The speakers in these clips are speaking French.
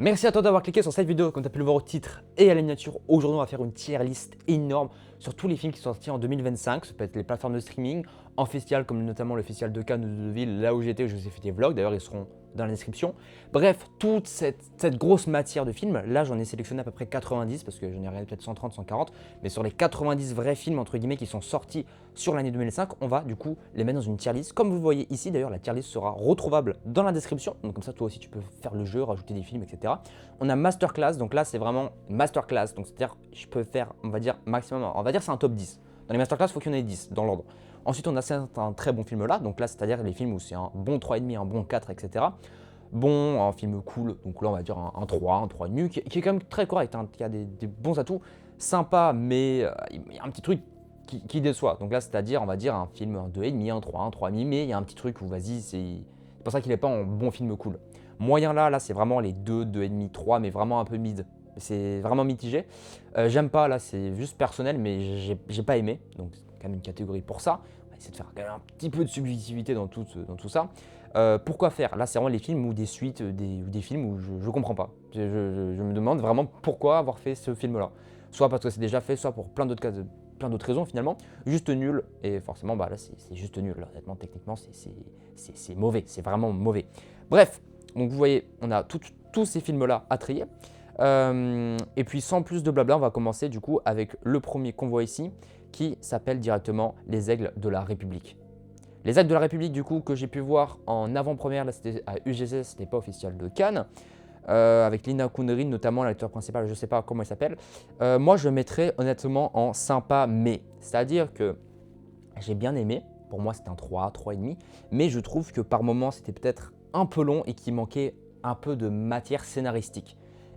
Merci à toi d'avoir cliqué sur cette vidéo, comme tu as pu le voir au titre et à la miniature. Aujourd'hui, on va faire une tier list énorme sur tous les films qui sont sortis en 2025. Ça peut être les plateformes de streaming, en festival, comme notamment le festival de Cannes ou de Deauville, là où j'étais, où je vous ai fait des vlogs. D'ailleurs, ils seront dans la description. Bref, toute cette grosse matière de films, là, j'en ai sélectionné à peu près 90, parce que j'en ai regardé peut-être 130, 140. Mais sur les 90 vrais films, entre guillemets, qui sont sortis sur l'année 2005, on va du coup les mettre dans une tier list. Comme vous voyez ici, d'ailleurs, la tier list sera retrouvable dans la description. Donc comme ça, toi aussi, tu peux faire le jeu, rajouter des films, etc. On a masterclass, donc là, c'est vraiment masterclass. Donc c'est-à-dire, je peux faire, on va dire, maximum, on va dire c'est un top 10. Dans les masterclass, il faut qu'il y en ait 10 dans l'ordre. Ensuite, on a certains très bons films là. Donc là, c'est-à-dire les films où c'est un bon 3,5, un bon 4, etc. Bon, un film cool, donc là on va dire un 3, un 3,5, qui est quand même très correct, hein, qui a des bons atouts, sympa, mais il y a un petit truc qui déçoit. Donc là, c'est-à-dire, on va dire un film, un 2,5, un 3, un 3,5, mais il y a un petit truc où vas-y, c'est pour ça qu'il n'est pas un bon film cool. Moyen là, c'est vraiment les 2, 2,5, 3, mais vraiment un peu mid. C'est vraiment mitigé. J'aime pas, là, c'est juste personnel, mais j'ai pas aimé, donc c'est quand même une catégorie pour ça. On va essayer de faire quand même un petit peu de subjectivité dans tout ça. Pourquoi faire? Là, c'est vraiment les films ou des suites, ou des films où je ne comprends pas. Je me demande vraiment pourquoi avoir fait ce film-là. Soit parce que c'est déjà fait, soit pour plein d'autres raisons finalement. Juste nul, et forcément, bah, là, c'est juste nul. Là, honnêtement, techniquement, c'est mauvais, c'est vraiment mauvais. Bref, donc vous voyez, on a tous ces films-là à trier. Et puis, sans plus de blabla, on va commencer du coup avec le premier qu'on voit ici, qui s'appelle directement Les Aigles de la République. Les Actes de la République, du coup, que j'ai pu voir en avant-première, là c'était à UGC, c'était pas officiel de Cannes, avec Lina Kundry, notamment l'acteur principal, je sais pas comment il s'appelle. Moi, je mettrais honnêtement en sympa, mais c'est-à-dire que j'ai bien aimé, pour moi c'était un 3, 3,5, mais je trouve que par moments c'était peut-être un peu long et qu'il manquait un peu de matière scénaristique.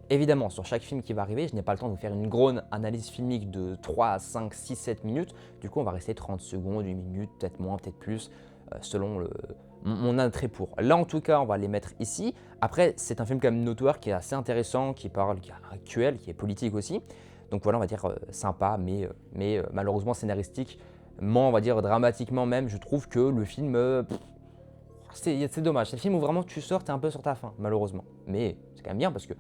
Évidemment, sur chaque film qui va arriver, je n'ai pas le temps de vous faire une grosse analyse filmique de 3 à 5, 6, 7 minutes. Du coup, on va rester 30 secondes, 1 minute, peut-être moins, peut-être plus, selon mon attrait pour. Là, en tout cas, on va les mettre ici. Après, c'est un film quand même notoire qui est assez intéressant, qui parle, qui est actuel, qui est politique aussi. Donc voilà, on va dire sympa, mais malheureusement scénaristique. On va dire dramatiquement même, je trouve que le film, c'est dommage. C'est un film où vraiment tu sors, t'es un peu sur ta faim, malheureusement. Mais c'est quand même bien parce que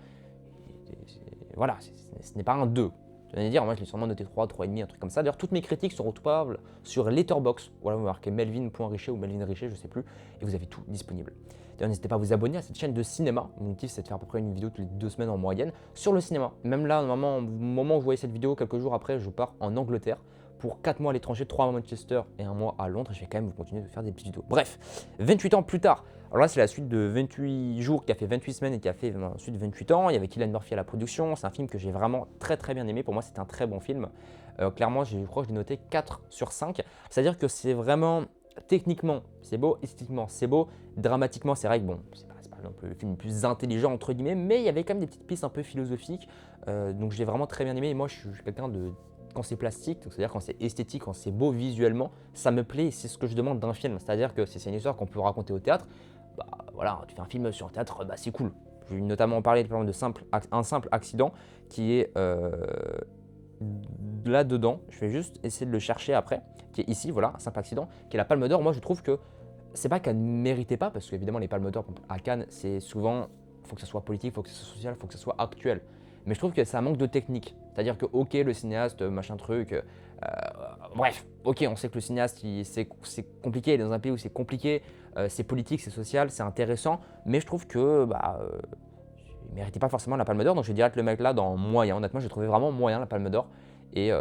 voilà, ce n'est pas un 2. Vous allez dire, moi je l'ai sûrement noté 3, 3,5, un truc comme ça. D'ailleurs, toutes mes critiques sont retrouvables sur Letterboxd. Voilà, vous marquez Melvin.Richer ou Melvin Richer, je sais plus, et vous avez tout disponible. D'ailleurs, n'hésitez pas à vous abonner à cette chaîne de cinéma. Mon objectif, c'est de faire à peu près une vidéo toutes les 2 semaines en moyenne sur le cinéma. Même là, au moment où vous voyez cette vidéo, quelques jours après, je pars en Angleterre pour 4 mois à l'étranger, 3 mois à Manchester et 1 mois à Londres. Je vais quand même vous continuer de faire des petites vidéos. Bref, 28 ans plus tard. Alors là, c'est la suite de 28 jours qui a fait 28 semaines et qui a fait ensuite 28 ans. Il y avait Cillian Murphy à la production. C'est un film que j'ai vraiment très bien aimé. Pour moi, c'est un très bon film. Clairement, je crois que je l'ai noté 4 sur 5. C'est-à-dire que c'est vraiment, techniquement, c'est beau, esthétiquement, c'est beau. Dramatiquement, c'est vrai que bon, c'est pas non plus le film le plus intelligent entre guillemets, mais il y avait quand même des petites pistes un peu philosophiques. Donc j'ai vraiment très bien aimé. Et moi, je suis quelqu'un de quand c'est plastique, c'est-à-dire quand c'est esthétique, quand c'est beau visuellement, ça me plaît et c'est ce que je demande d'un film. C'est-à-dire que c'est une histoire qu'on peut raconter au théâtre. Bah voilà, tu fais un film sur un théâtre, bah c'est cool. Je vais notamment parler par exemple, de un simple accident qui est là-dedans. Je vais juste essayer de le chercher après, qui est ici, voilà, un simple accident, qui est la Palme d'Or. Moi, je trouve que c'est pas qu'elle ne méritait pas, parce qu'évidemment, les Palmes d'Or à Cannes, c'est souvent, il faut que ça soit politique, il faut que ça soit social, il faut que ça soit actuel. Mais je trouve que ça manque de technique. C'est-à-dire que, ok, le cinéaste, machin truc, bref, ok, on sait que le cinéaste, c'est compliqué, il est dans un pays où c'est compliqué, c'est politique, c'est social, c'est intéressant, mais je trouve que, il ne méritait pas forcément la Palme d'Or, donc je vais direct le mec là dans moyen. Honnêtement, j'ai trouvé vraiment moyen la Palme d'Or. Et,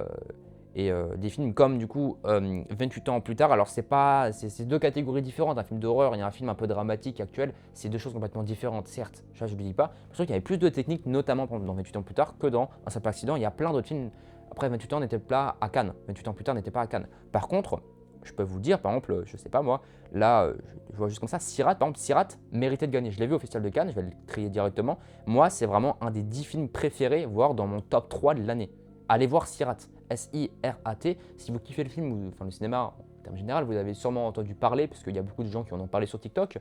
des films comme du coup 28 ans plus tard, alors c'est deux catégories différentes. Un film d'horreur et un film un peu dramatique actuel, c'est deux choses complètement différentes, certes, ça je ne le dis pas. Je trouve qu'il y avait plus de techniques, notamment dans 28 ans plus tard, que dans Un simple accident. Il y a plein d'autres films. Après 28 ans n'était pas à Cannes, 28 ans plus tard n'était pas à Cannes. Par contre, je peux vous dire, par exemple, je sais pas moi, là, je vois juste comme ça, Sirat, par exemple, Sirat méritait de gagner. Je l'ai vu au Festival de Cannes, je vais le trier directement. Moi, c'est vraiment un des 10 films préférés, voire dans mon top 3 de l'année. Allez voir Sirat, S-I-R-A-T. Si vous kiffez le film, ou enfin le cinéma en termes général, vous avez sûrement entendu parler, parce qu'il y a beaucoup de gens qui en ont parlé sur TikTok.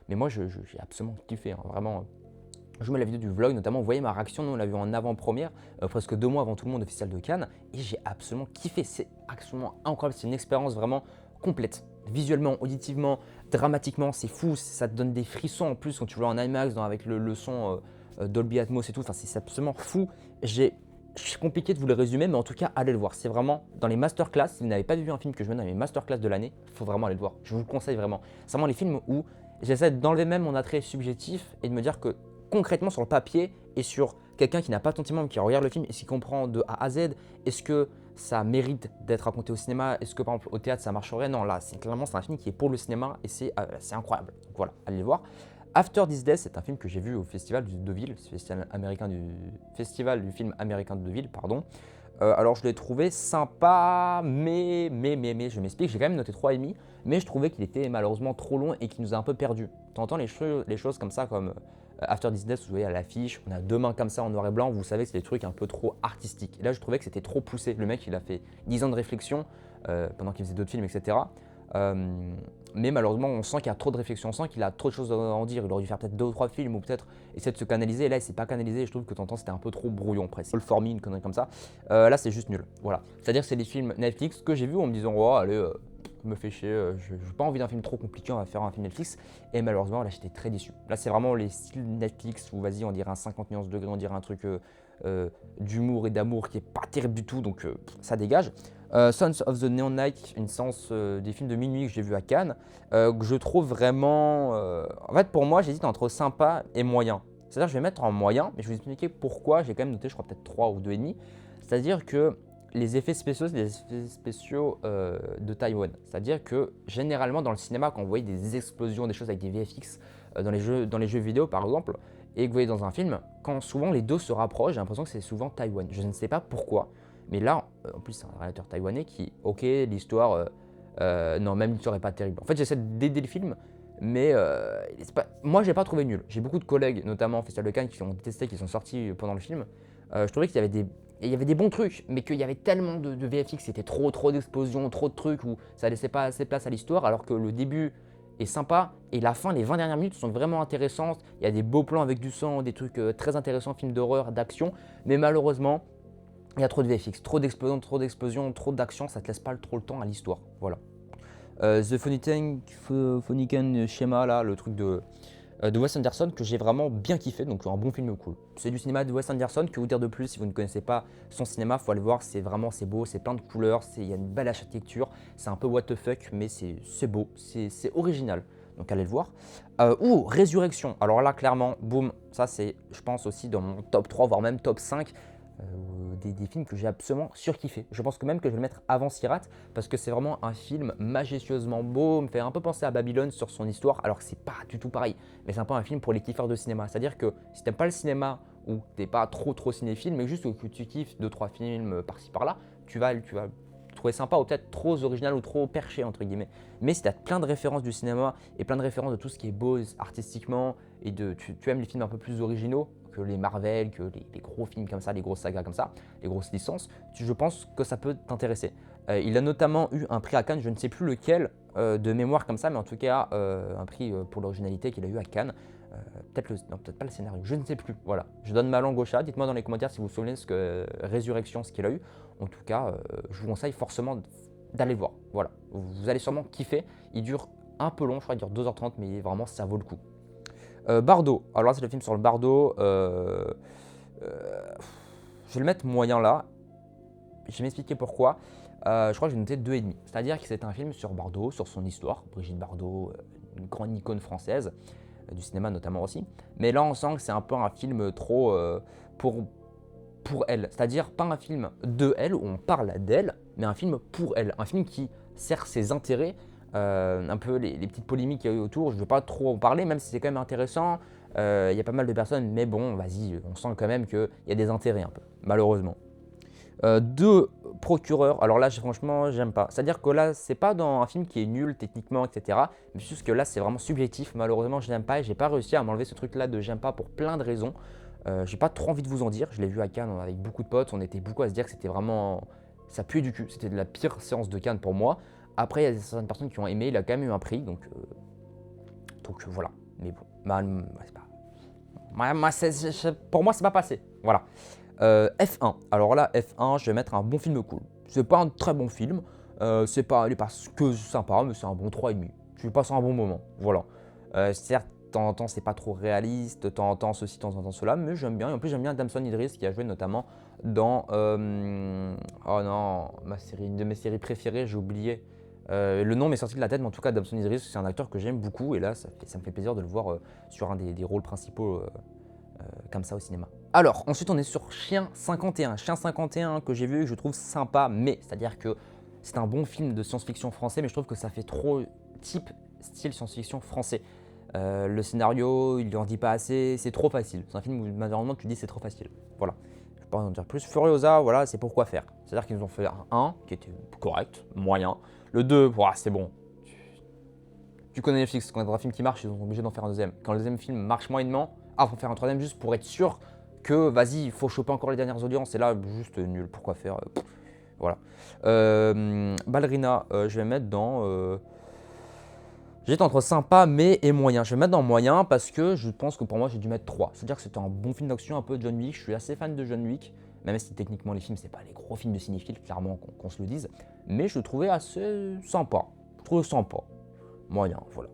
Mais moi, j'ai absolument kiffé, hein, vraiment. Je vous mets la vidéo du vlog, notamment, vous voyez ma réaction, nous on l'a vu en avant-première, presque 2 mois avant tout le monde au Festival de Cannes, et j'ai absolument kiffé, c'est absolument incroyable, c'est une expérience vraiment complète. Visuellement, auditivement, dramatiquement, c'est fou, ça te donne des frissons en plus quand tu vois en IMAX avec le son Dolby Atmos et tout, enfin c'est absolument fou. C'est compliqué de vous le résumer, mais en tout cas, allez le voir. C'est vraiment dans les masterclass. Si vous n'avez pas vu un film que je mets dans les masterclass de l'année, il faut vraiment aller le voir. Je vous le conseille vraiment. C'est vraiment les films où j'essaie d'enlever même mon attrait subjectif et de me dire que concrètement sur le papier et sur quelqu'un qui n'a pas de sentiment mais qui regarde le film et qui comprend de A à Z, est-ce que ça mérite d'être raconté au cinéma? Est-ce que par exemple au théâtre ça marcherait? Non, là, clairement c'est un film qui est pour le cinéma et c'est incroyable. Donc voilà, allez le voir. After This Day, c'est un film que j'ai vu au festival de Deauville, festival du film américain de Deauville, pardon. Alors je l'ai trouvé sympa, mais, je m'explique, j'ai quand même noté 3,5, mais je trouvais qu'il était malheureusement trop long et qu'il nous a un peu perdu. T'entends les choses comme ça, comme After This Day, vous voyez à l'affiche, on a deux mains comme ça en noir et blanc, vous savez que c'est des trucs un peu trop artistiques. Et là je trouvais que c'était trop poussé, le mec il a fait 10 ans de réflexion pendant qu'il faisait d'autres films, etc. Mais malheureusement, on sent qu'il y a trop de réflexion, on sent qu'il a trop de choses à en dire. Il aurait dû faire peut-être 2 ou 3 films ou peut-être essayer de se canaliser. Et là, il s'est pas canalisé. Et je trouve que t'entends, c'était un peu trop brouillon presque. Le forming, une connerie comme ça. Là, c'est juste nul. Voilà. C'est-à-dire que c'est des films Netflix que j'ai vus en me disant, oh, allez, me fait chier. Je n'ai pas envie d'un film trop compliqué. On va faire un film Netflix. Et malheureusement, là, j'étais très déçu. Là, c'est vraiment les styles Netflix où, vas-y, on dirait un 50 nuances degrés, on dirait un truc d'humour et d'amour qui est pas terrible du tout. Donc, ça dégage. Sons of the Neon Night, une séance des films de minuit que j'ai vu à Cannes, que je trouve vraiment... En fait, pour moi, j'hésite entre sympa et moyen. C'est-à-dire que je vais mettre en moyen, mais je vais vous expliquer pourquoi. J'ai quand même noté, je crois, peut-être 3 ou 2,5. C'est-à-dire que les effets spéciaux, c'est des effets spéciaux de Taïwan. C'est-à-dire que généralement, dans le cinéma, quand vous voyez des explosions, des choses avec des VFX, dans les jeux vidéo, par exemple, et que vous voyez dans un film, quand souvent les deux se rapprochent, j'ai l'impression que c'est souvent Taïwan. Je ne sais pas pourquoi. Mais là, en plus, c'est un réalisateur taïwanais qui, ok, l'histoire, non, même l'histoire n'est pas terrible. En fait, j'essaie d'aider le film, mais moi, je l'ai pas trouvé nul. J'ai beaucoup de collègues, notamment au Festival de Cannes, qui ont détesté, qui sont sortis pendant le film. Je trouvais qu'il y avait des bons trucs, mais qu'il y avait tellement de VFX, c'était trop d'explosions, trop de trucs où ça laissait pas assez de place à l'histoire, alors que le début est sympa et la fin, les 20 dernières minutes sont vraiment intéressantes. Il y a des beaux plans avec du sang, des trucs très intéressants, films d'horreur, d'action, mais malheureusement, il y a trop de VFX, trop d'explosions, trop d'action, ça te laisse pas trop le temps à l'histoire. Voilà. The Funniken Schema, là, le truc de Wes Anderson que j'ai vraiment bien kiffé, donc un bon film cool. C'est du cinéma de Wes Anderson, que vous dire de plus si vous ne connaissez pas son cinéma, faut aller le voir, c'est beau, c'est plein de couleurs, il y a une belle architecture, c'est un peu what the fuck, mais c'est beau, c'est original. Donc allez le voir. Ou Résurrection, alors là clairement, boum, ça c'est je pense aussi dans mon top 3, voire même top 5 des films que j'ai absolument surkiffé. Je pense que même que je vais le mettre avant Sirat parce que c'est vraiment un film majestueusement beau, me fait un peu penser à Babylone sur son histoire, alors que c'est pas du tout pareil. Mais c'est un peu un film pour les kiffeurs de cinéma. C'est-à-dire que si t'aimes pas le cinéma ou t'es pas trop cinéphile, mais juste que tu kiffes 2-3 films par-ci par-là, tu vas trouver sympa ou peut-être trop original ou trop perché entre guillemets. Mais si tu as plein de références du cinéma et plein de références de tout ce qui est beau artistiquement et tu aimes les films un peu plus originaux que les Marvel, que les gros films comme ça, les grosses sagas comme ça, les grosses licences, je pense que ça peut t'intéresser. Il a notamment eu un prix à Cannes, je ne sais plus lequel de mémoire comme ça, mais en tout cas un prix pour l'originalité qu'il a eu à Cannes. Peut-être pas le scénario, je ne sais plus. Voilà, je donne ma langue au chat. Dites-moi dans les commentaires si vous vous souvenez de ce que Résurrection, ce qu'il a eu. En tout cas, je vous conseille forcément d'aller le voir. Voilà, vous allez sûrement kiffer. Il dure un peu long, je crois, il dure 2h30, mais vraiment, ça vaut le coup. Bardo, alors là, c'est le film sur le bardo. Je vais le mettre moyen là. Je vais m'expliquer pourquoi. Je crois que j'ai noté 2,5. C'est-à-dire que c'est un film sur Bardot, sur son histoire. Brigitte Bardot, une grande icône française, du cinéma notamment aussi. Mais là, on sent que c'est un peu un film trop pour elle. C'est-à-dire pas un film de elle, où on parle d'elle, mais un film pour elle. Un film qui sert ses intérêts, un peu les petites polémiques qu'il y a eu autour. Je ne veux pas trop en parler, même si c'est quand même intéressant. Il y a pas mal de personnes, mais bon, vas-y, on sent quand même qu'il y a des intérêts un peu, malheureusement. Deux procureurs, alors là franchement j'aime pas. C'est-à-dire que là c'est pas dans un film qui est nul techniquement etc. Mais juste que là c'est vraiment subjectif, malheureusement je n'aime pas et j'ai pas réussi à m'enlever ce truc là de j'aime pas pour plein de raisons. J'ai pas trop envie de vous en dire, je l'ai vu à Cannes avec beaucoup de potes, on était beaucoup à se dire que c'était vraiment, ça puait du cul, c'était de la pire séance de Cannes pour moi. Après il y a certaines personnes qui ont aimé, il a quand même eu un prix donc voilà. Mais bon, c'est pas... pour moi c'est pas passé, voilà. F1. Alors là, F1, je vais mettre un bon film cool. C'est pas un très bon film, il est pas que sympa, mais c'est un bon 3,5. Je passe un bon moment, voilà. Certes, temps en temps, c'est pas trop réaliste, de temps en temps, ceci, de temps en temps, cela, mais j'aime bien. Et en plus, j'aime bien Damson Idris qui a joué notamment dans. Oh non, une de mes séries préférées, j'ai oublié. Le nom m'est sorti de la tête, mais en tout cas, Damson Idris, c'est un acteur que j'aime beaucoup. Et là, ça me fait plaisir de le voir sur un des rôles principaux comme ça au cinéma. Alors, ensuite, on est sur Chien 51. Chien 51 que j'ai vu et que je trouve sympa, mais c'est-à-dire que c'est un bon film de science-fiction français, mais je trouve que ça fait trop type style science-fiction français. Le scénario, il lui en dit pas assez, c'est trop facile. C'est un film où malheureusement tu dis c'est trop facile. Voilà. Je ne vais pas en dire plus. Furiosa, voilà, c'est pourquoi faire. C'est-à-dire qu'ils nous ont fait un 1 qui était correct, moyen. Le 2, voilà, c'est bon. Tu connais Netflix, quand il y a un film qui marche, ils sont obligés d'en faire un deuxième. Quand le deuxième film marche moyennement, il faut faire un troisième juste pour être sûr que, vas-y, il faut choper encore les dernières audiences. Et là, juste nul, pourquoi faire. Voilà. Ballerina, je vais mettre dans. J'étais entre sympa, mais et moyen. Je vais mettre dans moyen parce que je pense que pour moi, j'ai dû mettre 3. C'est-à-dire que c'était un bon film d'action, un peu John Wick. Je suis assez fan de John Wick, même si techniquement les films, c'est pas les gros films de cinéphiles, clairement, qu'on se le dise. Mais je le trouvais assez sympa. Je trouvais sympa. Moyen, voilà.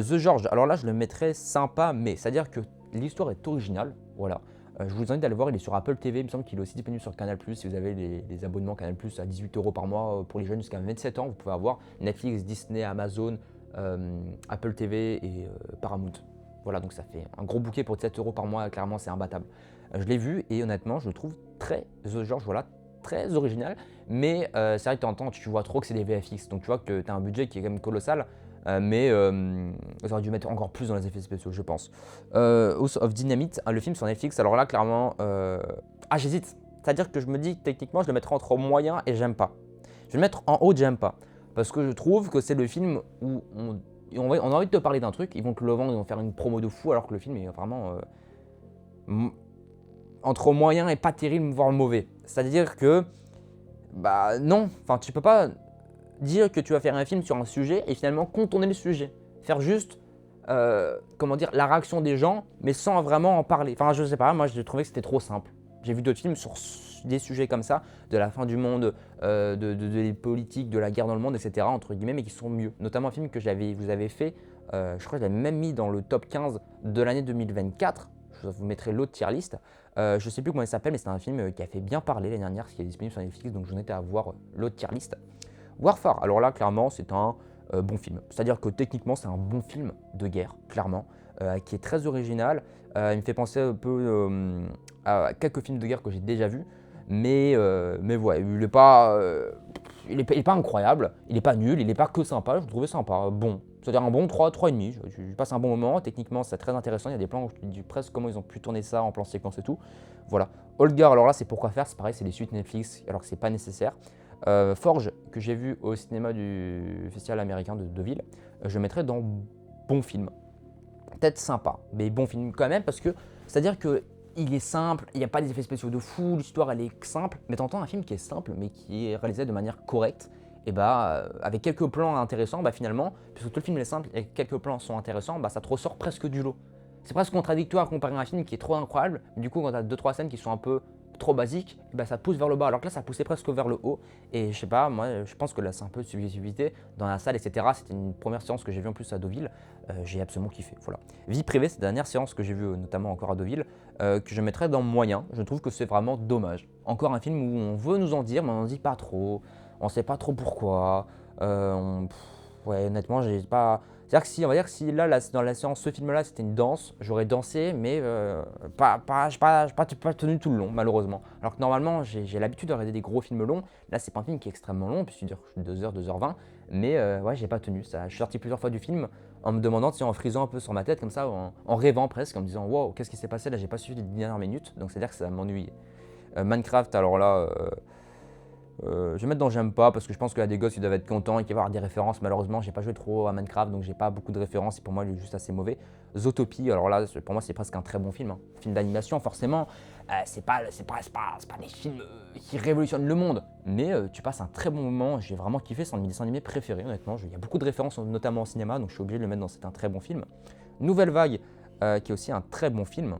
The George, alors là, je le mettrais sympa, mais c'est-à-dire que l'histoire est originale, voilà. Je vous invite à le voir, il est sur Apple TV, il me semble qu'il est aussi disponible sur Canal+, si vous avez les abonnements Canal+, à 18 € par mois pour les jeunes jusqu'à 27 ans, vous pouvez avoir Netflix, Disney, Amazon, Apple TV et Paramount. Voilà, donc ça fait un gros bouquet pour 7 € par mois, clairement c'est imbattable. Je l'ai vu et honnêtement, je le trouve très, The George, voilà, très original, mais c'est vrai que de temps en temps, tu vois trop que c'est des VFX, donc tu vois que tu as un budget qui est quand même colossal, mais ils auraient dû mettre encore plus dans les effets spéciaux, je pense. House of Dynamite, le film sur Netflix, alors là, clairement, j'hésite. C'est-à-dire que je me dis que techniquement, je le mettrais entre moyen et j'aime pas. Je vais le mettre en haut de j'aime pas. Parce que je trouve que c'est le film où on a envie de te parler d'un truc, ils vont te le vendre, ils vont faire une promo de fou, alors que le film est vraiment entre moyen et pas terrible, voire mauvais. C'est-à-dire que, bah non, enfin tu peux pas dire que tu vas faire un film sur un sujet et finalement contourner le sujet. Faire juste, comment dire, la réaction des gens, mais sans vraiment en parler. Enfin, je sais pas, moi j'ai trouvé que c'était trop simple. J'ai vu d'autres films sur des sujets comme ça, de la fin du monde, de politiques, de la guerre dans le monde, etc., entre guillemets, mais qui sont mieux. Notamment un film que vous avez fait, je crois que je l'avais même mis dans le top 15 de l'année 2024. Je vous mettrai l'autre tier list. Je sais plus comment il s'appelle, mais c'est un film qui a fait bien parler l'année dernière, qui est disponible sur Netflix, donc j'en étais à voir l'autre tier list. Warfare, alors là, clairement, c'est un bon film. C'est-à-dire que techniquement, c'est un bon film de guerre, clairement, qui est très original. Il me fait penser un peu à quelques films de guerre que j'ai déjà vus, mais ouais, il est pas incroyable, il est pas nul, il est pas que sympa, je le trouvais sympa, bon. C'est-à-dire un bon 3, 3,5, je passe un bon moment, techniquement c'est très intéressant, il y a des plans où je me dis presque comment ils ont pu tourner ça en plan séquence et tout. Voilà. Olga, alors là c'est pourquoi faire, c'est pareil, c'est des suites Netflix alors que c'est pas nécessaire. Forge, que j'ai vu au cinéma du festival américain de Deauville, je le mettrais dans bon film. Peut-être sympa, mais bon film quand même, parce que c'est-à-dire que il est simple, il n'y a pas des effets spéciaux de fou, l'histoire elle est simple, mais t'entends un film qui est simple, mais qui est réalisé de manière correcte, et avec quelques plans intéressants, finalement, puisque tout le film est simple et quelques plans sont intéressants, ça te ressort presque du lot. C'est presque contradictoire comparé à un film qui est trop incroyable, mais du coup quand tu as 2-3 scènes qui sont un peu trop basique, ça pousse vers le bas. Alors que là, ça poussait presque vers le haut. Et je sais pas, moi, je pense que là, c'est un peu de subjectivité dans la salle, etc. C'était une première séance que j'ai vue en plus à Deauville. J'ai absolument kiffé. Voilà. Vie privée, c'est la dernière séance que j'ai vue, notamment encore à Deauville, que je mettrais dans moyen. Je trouve que c'est vraiment dommage. Encore un film où on veut nous en dire, mais on n'en dit pas trop. On sait pas trop pourquoi. Ouais, honnêtement, j'ai pas. C'est-à-dire que si, on va dire que si là, dans la séance, ce film-là, c'était une danse, j'aurais dansé, mais j'ai pas tenu tout le long, malheureusement. Alors que normalement, j'ai l'habitude de regarder des gros films longs. Là, c'est pas un film qui est extrêmement long, puisqu'il dure 2h, 2h20, mais ouais, j'ai pas tenu ça. Je suis sorti plusieurs fois du film en me demandant, en frisant un peu sur ma tête, comme ça, en rêvant presque, en me disant, wow, qu'est-ce qui s'est passé là, j'ai pas suivi les dernières minutes, donc c'est-à-dire que ça m'ennuyait. Minecraft, alors là. Je vais mettre dans j'aime pas parce que je pense que là des gosses ils doivent être contents et qu'il va y avoir des références. Malheureusement, j'ai pas joué trop à Minecraft donc j'ai pas beaucoup de références et pour moi il est juste assez mauvais. Zootopie, alors là pour moi c'est presque un très bon film. Film d'animation, forcément, c'est pas des films qui révolutionnent le monde, mais tu passes un très bon moment. J'ai vraiment kiffé, c'est un de mes dessins animés préférés, honnêtement. Il y a beaucoup de références, notamment au cinéma, donc je suis obligé de le mettre dans c'est un très bon film. Nouvelle Vague, qui est aussi un très bon film.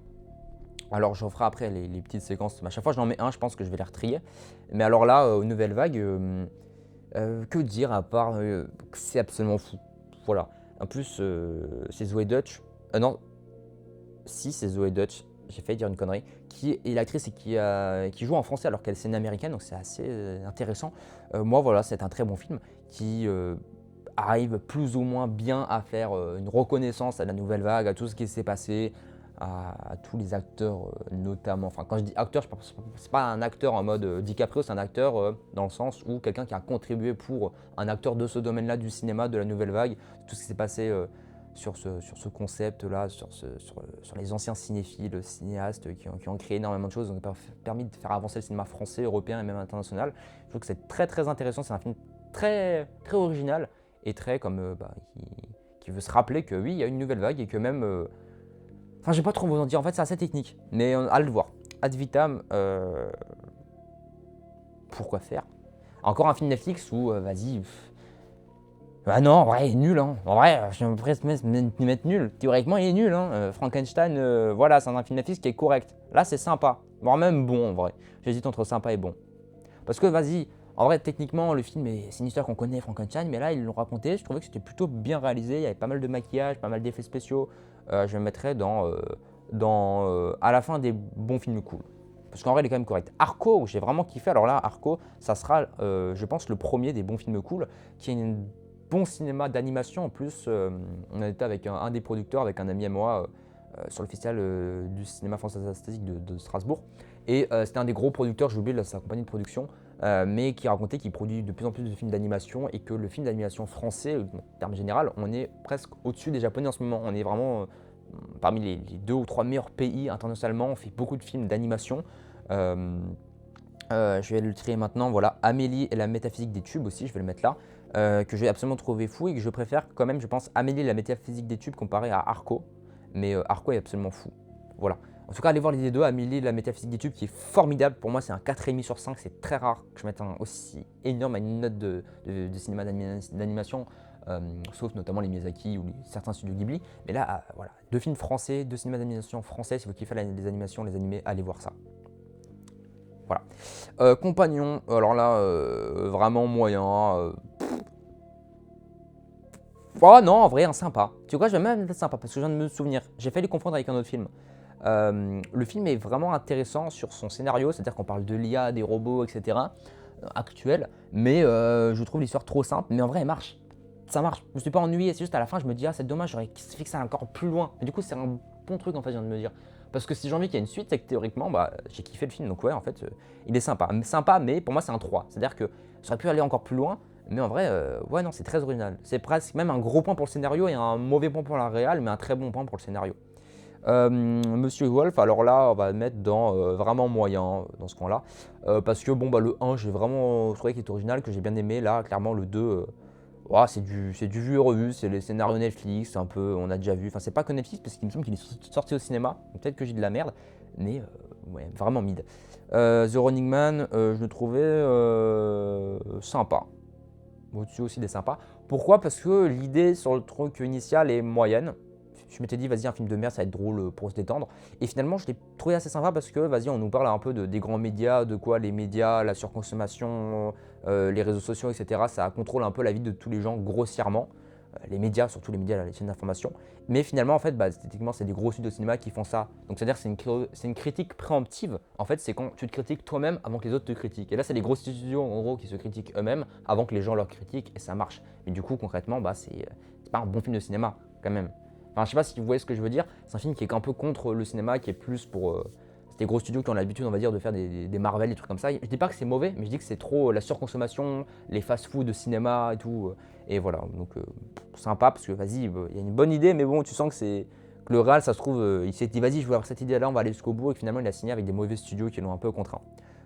Alors j'en ferai après les petites séquences. À chaque fois j'en mets un, je pense que je vais les retrier. Mais alors là, aux Nouvelles Vagues, que dire à part que c'est absolument fou. Voilà. En plus, c'est Zoé Dutch. Non, si, c'est Zoé Deutch, j'ai failli dire une connerie, qui est l'actrice et qui joue en français alors qu'elle c'est une américaine, donc c'est assez intéressant. Moi, voilà, c'est un très bon film qui arrive plus ou moins bien à faire une reconnaissance à la nouvelle vague, à tout ce qui s'est passé, à tous les acteurs notamment. Enfin, quand je dis acteur, c'est pas un acteur en mode DiCaprio, c'est un acteur dans le sens où quelqu'un qui a contribué pour un acteur de ce domaine-là du cinéma, de la nouvelle vague, tout ce qui s'est passé sur ce concept-là, sur les anciens cinéphiles, cinéastes qui ont créé énormément de choses, qui ont permis de faire avancer le cinéma français, européen et même international. Je trouve que c'est très très intéressant, c'est un film très, très original et très comme qui veut se rappeler que oui, il y a une nouvelle vague et que même... Enfin, je vais pas trop vous en dire, en fait c'est assez technique, mais à le voir. Ad vitam, pourquoi faire? Encore un film Netflix où, vas-y... Ah non, en vrai, il est nul. Hein. En vrai, je suis presque mettre nul. Théoriquement, il est nul. Hein. Frankenstein, voilà, c'est un film Netflix qui est correct. Là, c'est sympa. Voire même bon, en vrai. J'hésite entre sympa et bon. Parce que, vas-y, en vrai, techniquement, le film, c'est une histoire qu'on connaît, Frankenstein, mais là, ils l'ont raconté. Je trouvais que c'était plutôt bien réalisé. Il y avait pas mal de maquillage, pas mal d'effets spéciaux. Je me mettrais à la fin des bons films cool. Parce qu'en vrai, il est quand même correct. Arco, j'ai vraiment kiffé. Alors là, Arco, ça sera, je pense, le premier des bons films cool, qui est une bon cinéma d'animation. En plus, on a été avec un des producteurs, avec un ami à moi, sur le festival du cinéma fantastique de Strasbourg. Et c'était un des gros producteurs, j'ai oublié sa compagnie de production, mais qui racontait qu'il produit de plus en plus de films d'animation et que le film d'animation français, en termes général, on est presque au-dessus des Japonais en ce moment. On est vraiment parmi les 2 ou 3 meilleurs pays internationalement. On fait beaucoup de films d'animation. Je vais le trier maintenant. Voilà, Amélie et la métaphysique des tubes aussi, je vais le mettre là. Que j'ai absolument trouvé fou et que je préfère quand même, je pense, Amélie et la métaphysique des tubes comparé à Arco. Mais Arco est absolument fou. Voilà. En tout cas, allez voir les deux, Amélie et la métaphysique des tubes qui est formidable. Pour moi, c'est un 4,5 sur 5. C'est très rare que je mette un aussi énorme à une note de cinéma d'animation, sauf notamment les Miyazaki ou certains studios Ghibli. Mais là, voilà, 2 films français, 2 cinémas d'animation français. Si vous kiffez les animations, les animés, allez voir ça. Voilà. Compagnon, alors là, vraiment moyen. Oh non, en vrai, un sympa. Tu sais quoi, je vais même mettre sympa parce que je viens de me souvenir. J'ai failli confondre avec un autre film. Le film est vraiment intéressant sur son scénario, c'est-à-dire qu'on parle de l'IA, des robots, etc. Actuels, mais je trouve l'histoire trop simple. Mais en vrai, elle marche. Ça marche. Je me suis pas ennuyé. C'est juste à la fin, je me dis, ah, c'est dommage, j'aurais fait que ça encore plus loin. Mais du coup, c'est un bon truc en fait, je viens de me dire. Parce que si j'ai envie qu'il y ait une suite, c'est que théoriquement, j'ai kiffé le film. Donc ouais, en fait, il est sympa. Sympa, mais pour moi, c'est un 3. C'est-à-dire que j'aurais pu aller encore plus loin. Mais en vrai, ouais, non, c'est très original. C'est presque même un gros point pour le scénario et un mauvais point pour la réal, mais un très bon point pour le scénario. Monsieur Wolf, alors là, on va le mettre dans vraiment moyen, dans ce coin-là. Parce que bon, le 1, j'ai vraiment trouvé qu'il est original, que j'ai bien aimé. Là, clairement, le 2, c'est du vu et revu. C'est les scénarios Netflix, un peu, on a déjà vu. Enfin, c'est pas que Netflix, parce qu'il me semble qu'il est sorti au cinéma. Peut-être que j'ai de la merde, mais ouais, vraiment mid. The Running Man, je le trouvais sympa. Au-dessus aussi des sympas. Pourquoi? Parce que l'idée sur le truc initial est moyenne. Je m'étais dit, vas-y, un film de merde, ça va être drôle pour se détendre. Et finalement, je l'ai trouvé assez sympa parce que, vas-y, on nous parle un peu des grands médias, de quoi les médias, la surconsommation, les réseaux sociaux, etc. Ça contrôle un peu la vie de tous les gens grossièrement. Les médias, surtout les médias, les chaînes d'information. Mais finalement, en fait, esthétiquement, c'est des gros studios de cinéma qui font ça. Donc, c'est-à-dire c'est une critique préemptive. En fait, c'est quand tu te critiques toi-même avant que les autres te critiquent. Et là, c'est les gros studios, en gros, qui se critiquent eux-mêmes avant que les gens leur critiquent et ça marche. Mais du coup, concrètement, c'est pas un bon film de cinéma, quand même. Enfin, je sais pas si vous voyez ce que je veux dire. C'est un film qui est un peu contre le cinéma, qui est plus pour des gros studios qui ont l'habitude, on va dire, de faire des Marvel, des trucs comme ça. Je dis pas que c'est mauvais, mais je dis que c'est trop la surconsommation, les fast-food de cinéma et tout. Et voilà, donc sympa parce que vas-y, il y a une bonne idée, mais bon, tu sens que le réal, ça se trouve, il s'est dit vas-y, je veux avoir cette idée-là, on va aller jusqu'au bout. Et finalement, il a signé avec des mauvais studios qui l'ont un peu contraint.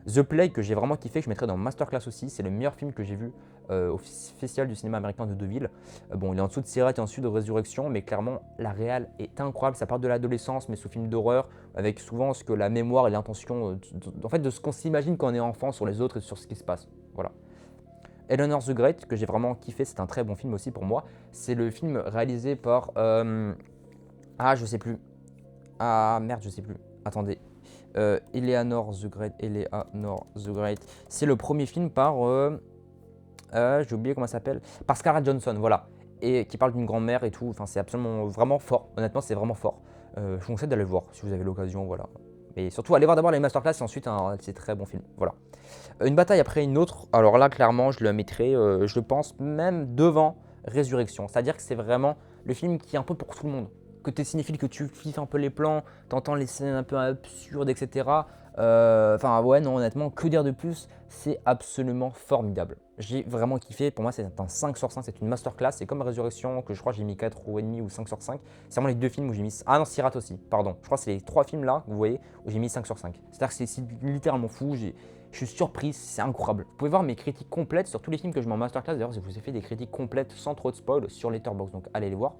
The Plague, que j'ai vraiment kiffé, que je mettrais dans Masterclass aussi, c'est le meilleur film que j'ai vu au Festival du cinéma américain de Deauville. Bon, il est en dessous de Sirat et en dessous de Résurrection, mais clairement, la réal est incroyable. Ça part de l'adolescence, mais sous film d'horreur, avec souvent ce que la mémoire et l'intention, en fait, de ce qu'on s'imagine quand on est enfant sur les autres et sur ce qui se passe. Voilà. Eleanor the Great, que j'ai vraiment kiffé, c'est un très bon film aussi pour moi. C'est le film réalisé par... je sais plus. Ah, merde, je sais plus. Attendez. Eleanor the Great. C'est le premier film par... j'ai oublié comment ça s'appelle. Par Scarlett Johansson, voilà. et qui parle d'une grand-mère et tout. Enfin, c'est absolument vraiment fort. Honnêtement, c'est vraiment fort. Je vous conseille d'aller le voir si vous avez l'occasion, voilà. Mais surtout, allez voir d'abord les masterclass et ensuite c'est très bon film. Voilà. Une bataille après une autre. Alors là, clairement, je le mettrais, je pense, même devant Résurrection. C'est-à-dire que c'est vraiment le film qui est un peu pour tout le monde. Que tu es cinéphile, que tu kiffes un peu les plans, t'entends les scènes un peu absurdes, etc. Enfin, ouais, non, honnêtement, que dire de plus? C'est absolument formidable. J'ai vraiment kiffé. Pour moi, c'est un 5 sur 5. C'est une masterclass. C'est comme Résurrection, que je crois que j'ai mis 4,5 ou 5 sur 5. C'est vraiment les deux films où j'ai mis. Ah non, Sirat aussi, pardon. Je crois que c'est les trois films là, vous voyez, où j'ai mis 5 sur 5. C'est-à-dire que c'est littéralement fou. Je suis surpris, c'est incroyable. Vous pouvez voir mes critiques complètes sur tous les films que je mets en masterclass. D'ailleurs, je vous ai fait des critiques complètes sans trop de spoil sur Letterboxd, donc allez les voir.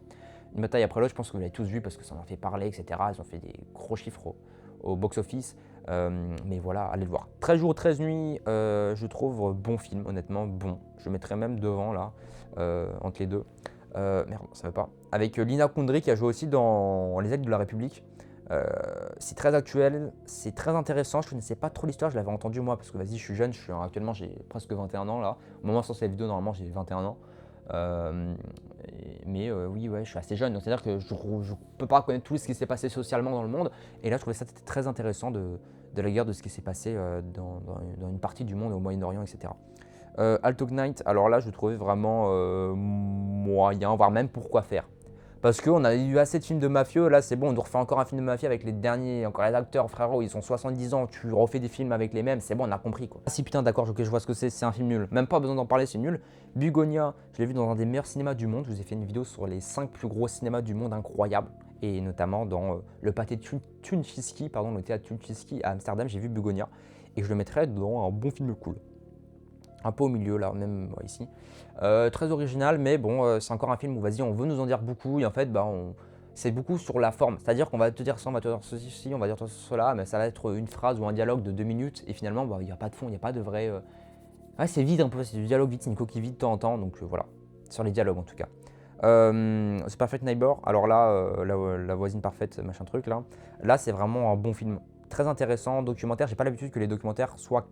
Une bataille après l'autre, je pense que vous l'avez tous vu parce que ça en a fait parler, etc. Ils ont fait des gros chiffres au box-office. Mais voilà, allez le voir. 13 jours, 13 nuits, je trouve bon film, honnêtement, bon. Je mettrais même devant là, entre les deux. Merde, ça va pas. Avec Lina Kundry qui a joué aussi dans Les Ailes de la République. C'est très actuel, c'est très intéressant. Je ne connaissais pas trop l'histoire, je l'avais entendu moi parce que vas-y, je suis jeune, actuellement j'ai presque 21 ans là. Au moment où cette vidéo, normalement j'ai 21 ans. Mais oui, ouais, je suis assez jeune, donc c'est-à-dire que je ne peux pas connaître tout ce qui s'est passé socialement dans le monde. Et là, je trouvais ça très intéressant de la guerre, de ce qui s'est passé dans une partie du monde, au Moyen-Orient, etc. Alto Knight, alors là, je trouvais vraiment moyen, voire même pourquoi faire. Parce qu'on a eu assez de films de mafieux, là c'est bon, on nous refait encore un film de mafieux avec les derniers, encore les acteurs, frérot, ils ont 70 ans, tu refais des films avec les mêmes, c'est bon, on a compris quoi. Ah si putain d'accord, ok, je vois ce que c'est un film nul, même pas besoin d'en parler, c'est nul. Bugonia, je l'ai vu dans un des meilleurs cinémas du monde, je vous ai fait une vidéo sur les 5 plus gros cinémas du monde incroyables, et notamment dans le pâté Tunchisky, pardon, le théâtre Tunchisky à Amsterdam, j'ai vu Bugonia, et je le mettrais dans un bon film cool. Un peu au milieu là, même ici. Très original, mais bon, c'est encore un film où vas-y, on veut nous en dire beaucoup et en fait, c'est beaucoup sur la forme. C'est-à-dire qu'on va te dire ça, on va te dire ceci, on va dire cela, mais ça va être une phrase ou un dialogue de 2 minutes et finalement, il n'y a pas de fond, il n'y a pas de vrai. Ouais, c'est vide un peu, c'est du dialogue vide, c'est une coquille vide de temps en temps, donc voilà, sur les dialogues en tout cas. The Perfect Neighbor, alors là, la voisine parfaite, machin truc là. Là, c'est vraiment un bon film, très intéressant, documentaire. J'ai pas l'habitude que les documentaires soient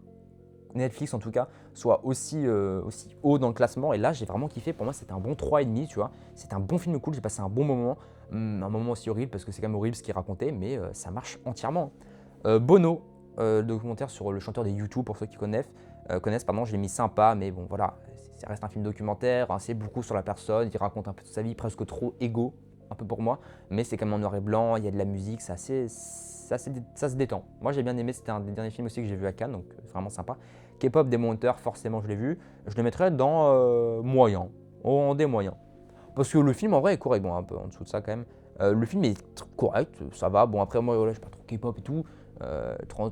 Netflix en tout cas, soit aussi haut dans le classement. Et là, j'ai vraiment kiffé. Pour moi, c'était un bon 3,5, tu vois. C'était un bon film cool, j'ai passé un bon moment. Un moment aussi horrible parce que c'est quand même horrible ce qu'il racontait, mais ça marche entièrement. Bono, le documentaire sur le chanteur des U2 pour ceux qui connaissent, je l'ai mis sympa, mais bon voilà, ça reste un film documentaire, c'est beaucoup sur la personne, il raconte un peu de sa vie, presque trop égo, un peu pour moi, mais c'est quand même en noir et blanc, il y a de la musique, ça se détend. Moi j'ai bien aimé, c'était un des derniers films aussi que j'ai vu à Cannes, donc vraiment sympa. K-pop Demon Hunter, forcément je l'ai vu, je le mettrais dans moyen, en des moyens. Parce que le film en vrai est correct, bon un peu en dessous de ça quand même. Le film est correct, ça va, bon après moi voilà, je suis pas trop K-pop et tout, trop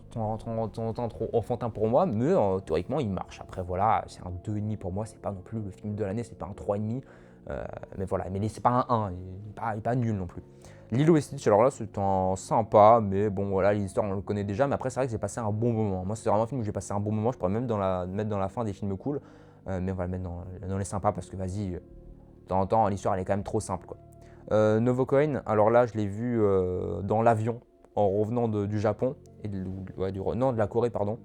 enfantin pour moi, mais théoriquement il marche. Après voilà, c'est un 2,5 pour moi, c'est pas non plus le film de l'année, c'est pas un 3,5. Mais voilà, mais c'est pas un 1, il est pas nul non plus. Lilo et Stitch, alors là c'est un sympa, mais bon voilà, l'histoire on le connaît déjà, mais après c'est vrai que j'ai passé un bon moment. Moi c'est vraiment un film où j'ai passé un bon moment, je pourrais même mettre dans la fin des films cool, mais on va le mettre dans les sympas parce que vas-y, de temps en temps l'histoire elle est quand même trop simple quoi. Novocoin, alors là je l'ai vu dans l'avion en revenant du Japon, et de la Corée pardon.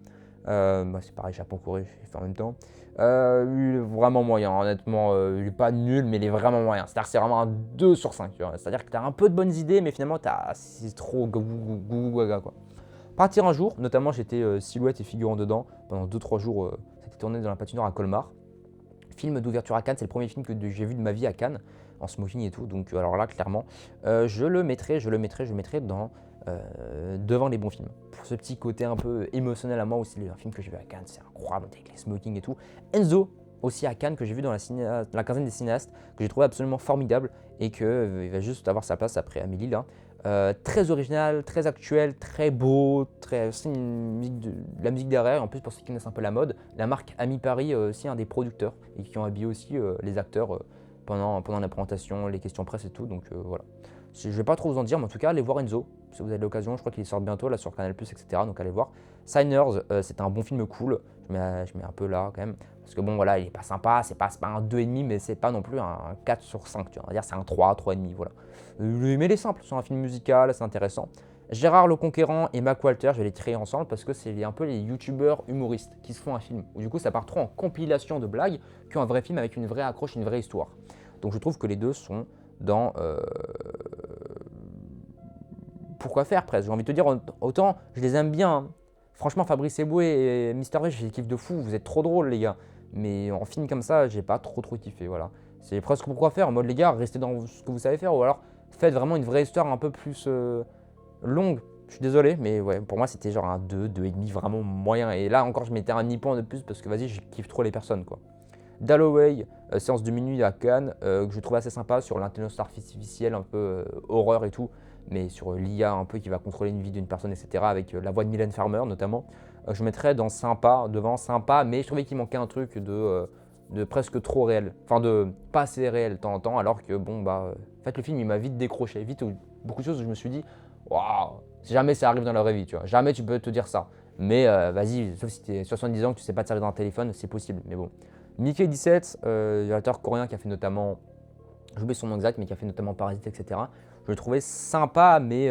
C'est pareil, Japon-Corée, j'ai fait en même temps. Il est vraiment moyen, honnêtement. Il n'est pas nul, mais il est vraiment moyen. C'est-à-dire que c'est vraiment un 2 sur 5. C'est-à-dire que tu as un peu de bonnes idées, mais finalement, c'est trop gaga quoi. Partir un jour, notamment j'étais silhouette et figurant dedans. Pendant 2-3 jours, c'était tourné dans la patinoire à Colmar. Film d'ouverture à Cannes, c'est le premier film que j'ai vu de ma vie à Cannes, en smoking et tout. Donc alors là, clairement, je le mettrai dans devant les bons films. Pour ce petit côté un peu émotionnel à moi aussi, un film que j'ai vu à Cannes, c'est incroyable avec les smoking et tout. Enzo, aussi à Cannes, que j'ai vu dans la quinzaine des cinéastes, que j'ai trouvé absolument formidable et que il va juste avoir sa place après Amélie là. Très original, très actuel, très beau, aussi la musique derrière. En plus, pour ceux qui connaissent un peu la mode, la marque Ami Paris, aussi un des producteurs et qui ont habillé aussi les acteurs pendant la présentation, les questions presse et tout. Donc voilà. Je ne vais pas trop vous en dire, mais en tout cas, allez voir Enzo si vous avez l'occasion. Je crois qu'il sort bientôt là sur Canal+, etc. Donc allez voir. Signers, c'est un bon film cool. Je mets un peu là quand même. Parce que bon, voilà, il est pas sympa. C'est pas un 2,5, mais c'est pas non plus un 4 sur 5. Tu vois. On va dire c'est un 3, 3,5. Voilà. Mais il est simple. C'est un film musical, c'est intéressant. Gérard le Conquérant et Mac Walter, je vais les créer ensemble parce que c'est un peu les youtubeurs humoristes qui se font un film. Où du coup, ça part trop en compilation de blagues qu'un vrai film avec une vraie accroche, une vraie histoire. Donc je trouve que les deux sont dans pourquoi faire presque. J'ai envie de te dire, autant je les aime bien, hein. Franchement, Fabrice Eboué et Mister V, je les kiffe de fou, vous êtes trop drôles les gars. Mais en film comme ça, j'ai pas trop kiffé, voilà. C'est presque pourquoi faire, en mode les gars, restez dans ce que vous savez faire, ou alors faites vraiment une vraie histoire un peu plus longue. Je suis désolé, mais ouais, pour moi c'était genre un 2, 2,5 vraiment moyen. Et là encore, je mettais un nippon de plus parce que vas-y, je kiffe trop les personnes quoi. Dalloway, séance de minuit à Cannes, que je trouve assez sympa sur l'intelligence artificielle, un peu horreur et tout, mais sur l'IA un peu qui va contrôler une vie d'une personne, etc. avec la voix de Mylène Farmer notamment. Je mettrais dans sympa, devant sympa, mais je trouvais qu'il manquait un truc de presque trop réel, enfin de pas assez réel de temps en temps, alors que bon bah, en fait le film il m'a vite décroché, vite beaucoup de choses où je me suis dit, waouh, si jamais ça arrive dans la vraie vie, tu vois, jamais tu peux te dire ça. Mais vas-y, sauf si tu es 70 ans que tu sais pas te servir d'un téléphone, c'est possible, mais bon. Mickey 17, réalisateur coréen qui a fait notamment, j'oublie son nom exact, mais qui a fait notamment Parasite, etc. Je le trouvais sympa, mais